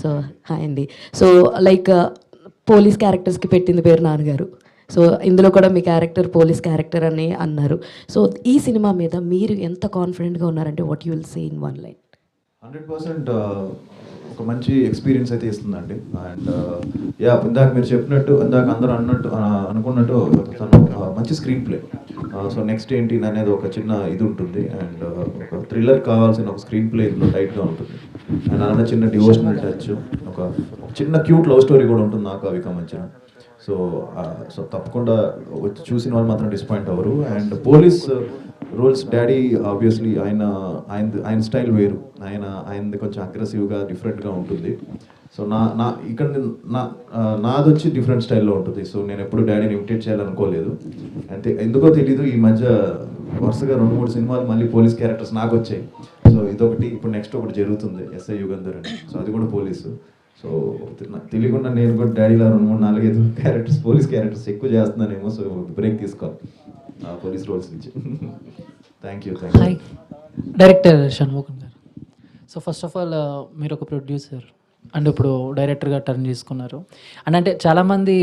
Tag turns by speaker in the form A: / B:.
A: So hi అండి. So like police క్యారెక్టర్స్కి పెట్టింది పేరు నాన్నగారు. సో ఇందులో కూడా మీ క్యారెక్టర్ పోలీస్ క్యారెక్టర్ అని అన్నారు. సో ఈ సినిమా మీద మీరు ఎంత కాన్ఫిడెంట్గా ఉన్నారంటే what you will say in one line?
B: 100% ఒక మంచి ఎక్స్పీరియన్స్ అయితే ఇస్తుందండి. అండ్ యా ఇందాక మీరు చెప్పినట్టు, ఇందాక అందరూ అన్నట్టు అనుకున్నట్టు తను మంచి స్క్రీన్ ప్లే. సో నెక్స్ట్ ఏంటి అనేది ఒక చిన్న ఇది ఉంటుంది. అండ్ ఒక థ్రిల్లర్ కావాల్సిన ఒక స్క్రీన్ ప్లే ఇందులో టైట్గా ఉంటుంది. అండ్ అలానే చిన్న డివోషనల్ టచ్, ఒక చిన్న క్యూట్ లవ్ స్టోరీ కూడా ఉంటుంది నాకు అవిక మధ్యన. సో సో తప్పకుండా వచ్చి చూసిన వాళ్ళు మాత్రం డిసప్పాయింట్ అవ్వరు. And police roles daddy obviously ఆయన స్టైల్ వేరు. ఆయనది కొంచెం అగ్రెసివ్గా డిఫరెంట్గా ఉంటుంది. సో నాది వచ్చి డిఫరెంట్ స్టైల్లో ఉంటుంది. సో నేను ఎప్పుడు డాడీని ఇమిటేట్ చేయాలనుకోలేదు. అంటే ఎందుకో తెలీదు, ఈ మధ్య వరుసగా 2-3 సినిమాలు మళ్ళీ పోలీస్ క్యారెక్టర్స్ నాకు వచ్చాయి. సో ఇదొకటి, ఇప్పుడు నెక్స్ట్ ఒకటి జరుగుతుంది ఎస్ఐ యుగంధర్ అని. సో అది కూడా పోలీసు. సో తెలియకుండా నేను కూడా డాడీలో 2-3-4-5 క్యారెక్టర్స్, పోలీస్ క్యారెక్టర్స్ ఎక్కువ చేస్తున్నానేమో. సో బ్రేక్ తీసుకోవాలి పోలీస్ రోల్స్ నుంచి. Thank you.
C: హాయ్, డైరెక్టర్ షణ్ముఖన్ గారు. సో ఫస్ట్ ఆఫ్ ఆల్ మీరు ఒక ప్రొడ్యూసర్ అండ్ ఇప్పుడు డైరెక్టర్గా టర్న్ చేసుకున్నారు. అండ్ అంటే చాలామంది